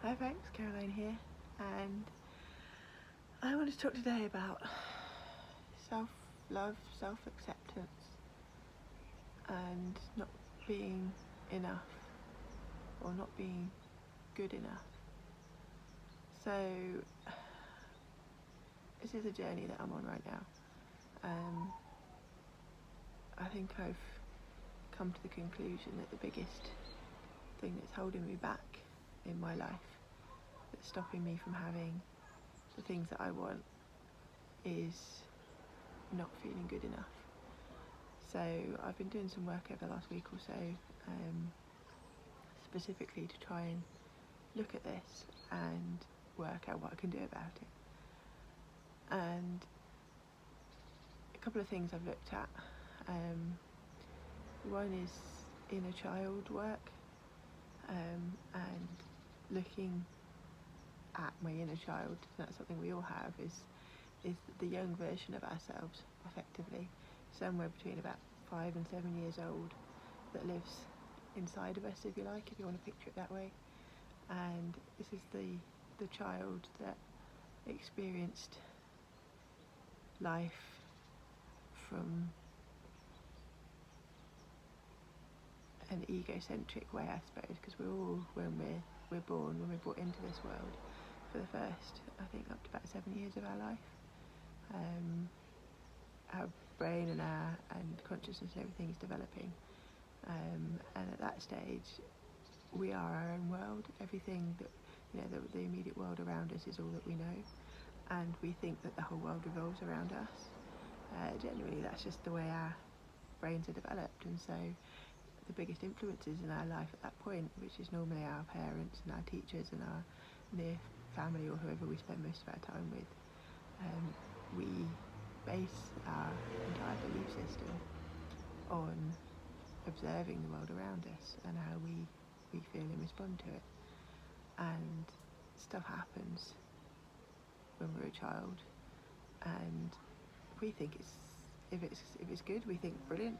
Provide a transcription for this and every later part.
Hi folks, Caroline here, and I want to talk today about self-love, self-acceptance, and not being enough, or not being good enough. So this is a journey that I'm on right now. I think I've come to the conclusion that the biggest thing that's holding me back in my life, that's stopping me from having the things that I want, is not feeling good enough. So I've been doing some work over the last week or so, specifically to try and look at this and work out what I can do about it. And a couple of things I've looked at. One is inner child work, and looking at my inner child. That's something we all have, is the young version of ourselves, effectively, somewhere between about 5 and 7 years old, that lives inside of us, if you like, if you want to picture it that way. And this is the child that experienced life from an egocentric way, I suppose, because we're all, when we're born, when we're brought into this world, for the first, I think, up to about 7 years of our life, our brain and consciousness and everything is developing, and at that stage we are our own world. Everything that, the immediate world around us is all that we know, and we think that the whole world revolves around us. Generally that's just the way our brains are developed, and so the biggest influences in our life at that point, which is normally our parents and our teachers and our near family or whoever we spend most of our time with, we base our entire belief system on observing the world around us and how we feel and respond to it. And stuff happens when we're a child, and we think if it's good, we think brilliant,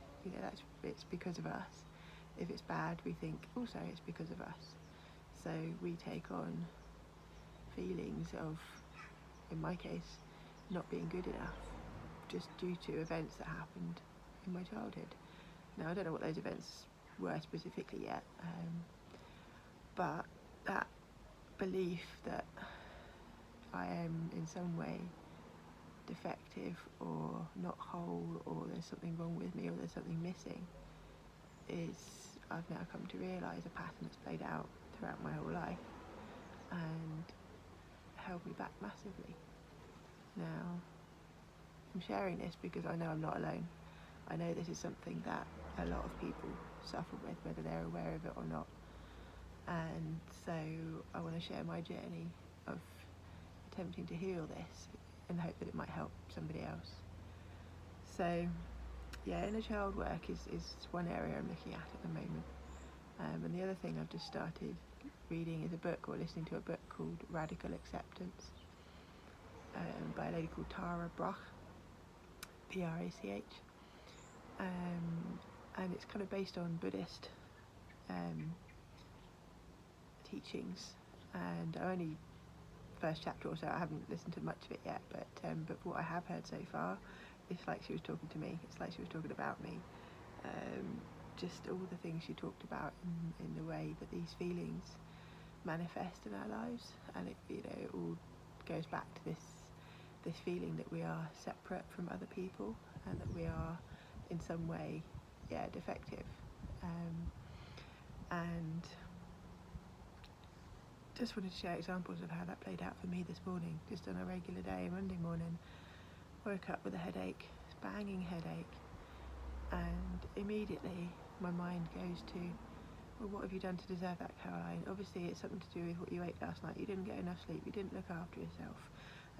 it's because of us. If it's bad, we think also it's because of us. So we take on feelings of, in my case, not being good enough, just due to events that happened in my childhood. Now, I don't know what those events were specifically yet, but that belief that I am in some way defective or not whole, or there's something wrong with me, or there's something missing, I've now come to realise a pattern that's played out throughout my whole life and held me back massively. Now, I'm sharing this because I know I'm not alone. I know this is something that a lot of people suffer with, whether they're aware of it or not. And so I want to share my journey of attempting to heal this in the hope that it might help somebody else. So yeah, inner child work is one area I'm looking at the moment. And the other thing I've just started reading is a book, or listening to a book, called Radical Acceptance, by a lady called Tara Brach, Brach, and it's kind of based on Buddhist teachings, and I only first chapter or so, I haven't listened to much of it yet, but what I have heard so far, it's like she was talking to me, it's like she was talking about me. Just all the things she talked about in the way that these feelings manifest in our lives, and it all goes back to this feeling that we are separate from other people, and that we are in some way defective, and just wanted to share examples of how that played out for me this morning. Just on a regular day, Monday morning, woke up with a headache, banging headache, and immediately my mind goes to, well, what have you done to deserve that, Caroline? Obviously it's something to do with what you ate last night. You didn't get enough sleep, you didn't look after yourself.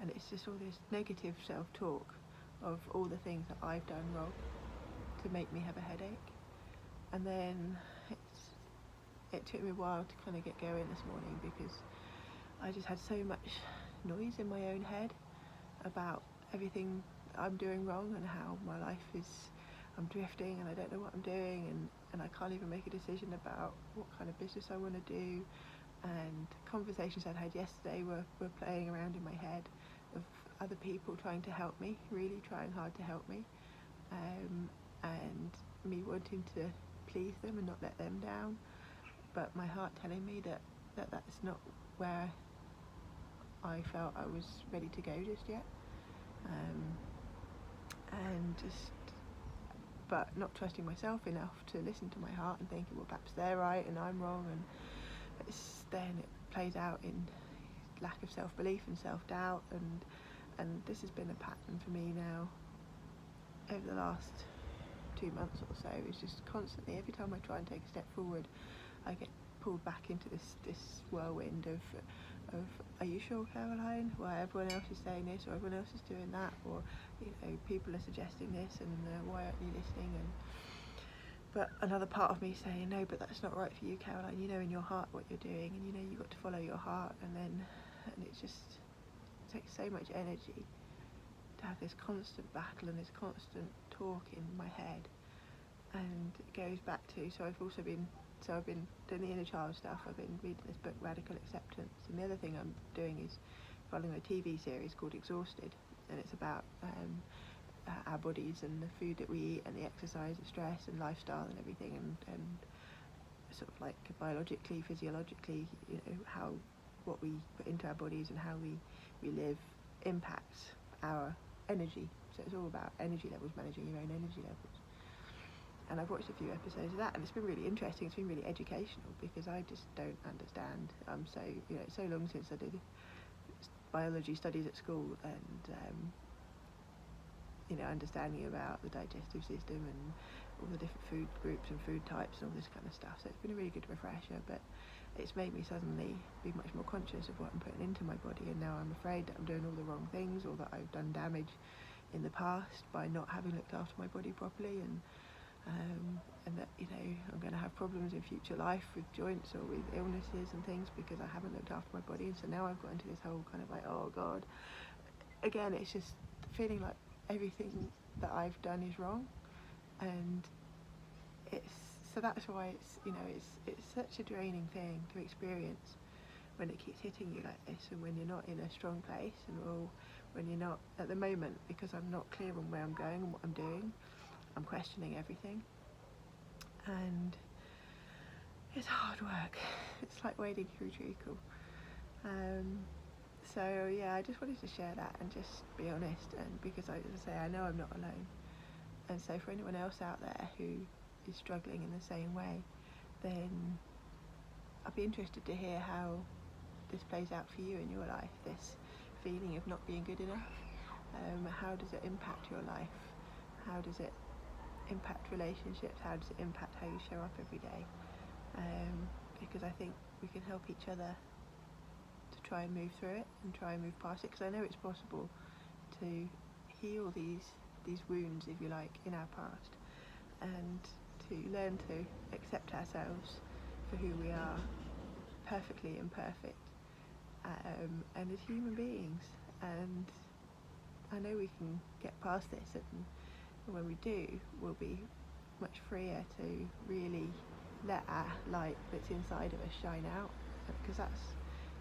And it's just all this negative self-talk of all the things that I've done wrong to make me have a headache. And then it took me a while to kind of get going this morning, because I just had so much noise in my own head about everything I'm doing wrong, and how my life is, I'm drifting and I don't know what I'm doing, and I can't even make a decision about what kind of business I want to do, and conversations I'd had yesterday were playing around in my head of other people trying to help me, really trying hard to help me, and me wanting to please them and not let them down, but my heart telling me that's not where I felt I was ready to go just yet, but not trusting myself enough to listen to my heart and thinking, well, perhaps they're right and I'm wrong, and then it plays out in lack of self-belief and self-doubt, and this has been a pattern for me now over the last 2 months or so. It's just constantly, every time I try and take a step forward, I get pulled back into this whirlwind of are you sure, Caroline? Why everyone else is saying this, or everyone else is doing that, or people are suggesting this, and why aren't you listening? But another part of me saying, no, but that's not right for you, Caroline. You know in your heart what you're doing, and you've got to follow your heart. And it just takes so much energy to have this constant battle and this constant talk in my head. And it goes back to, I've been doing the inner child stuff. I've been reading this book, Radical Acceptance, and the other thing I'm doing is following a TV series called Exhausted, and it's about our bodies and the food that we eat and the exercise and stress and lifestyle and everything, and sort of like biologically, physiologically, how what we put into our bodies and how we live impacts our energy. So it's all about energy levels, managing your own energy levels. And I've watched a few episodes of that, and it's been really interesting. It's been really educational, because I just don't understand. It's so long since I did biology studies at school, and understanding about the digestive system and all the different food groups and food types and all this kind of stuff. So it's been a really good refresher, but it's made me suddenly be much more conscious of what I'm putting into my body, and now I'm afraid that I'm doing all the wrong things, or that I've done damage in the past by not having looked after my body properly, and that I'm going to have problems in future life with joints or with illnesses and things because I haven't looked after my body. And so now I've got into this whole kind of like, oh God, again, it's just feeling like everything that I've done is wrong, and that's why it's such a draining thing to experience when it keeps hitting you like this, and when you're not in a strong place, and when you're not at the moment, because I'm not clear on where I'm going and what I'm doing. I'm questioning everything, and it's hard work. It's like wading through treacle. So yeah, I just wanted to share that and just be honest, and because as I say, I know I'm not alone. And so for anyone else out there who is struggling in the same way, then I'd be interested to hear how this plays out for you in your life, this feeling of not being good enough. How does it impact your life? How does it impact relationships? How does it impact how you show up every day? Because I think we can help each other to try and move through it and try and move past it, because I know it's possible to heal these wounds, if you like, in our past, and to learn to accept ourselves for who we are, perfectly imperfect, and as human beings. And I know we can get past this, and when we do, we'll be much freer to really let our light that's inside of us shine out, because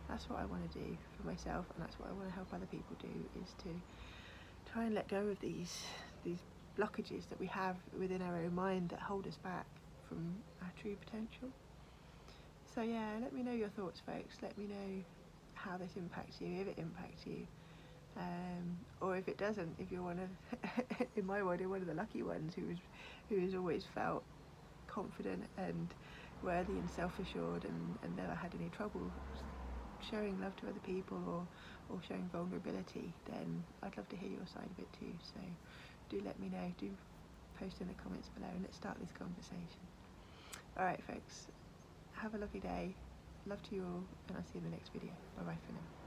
that's what I want to do for myself, and that's what I want to help other people do, is to try and let go of these blockages that we have within our own mind that hold us back from our true potential. So yeah, let me know your thoughts, folks. Let me know how this impacts you, if it impacts you, or if it doesn't, if you're one of in my world, you're one of the lucky ones who has always felt confident and worthy and self-assured, and never had any trouble showing love to other people or showing vulnerability. Then I'd love to hear your side of it too. So do let me know, do post in the comments below, and let's start this conversation. Alright folks, have a lovely day, love to you all, and I'll see you in the next video. Bye bye for now.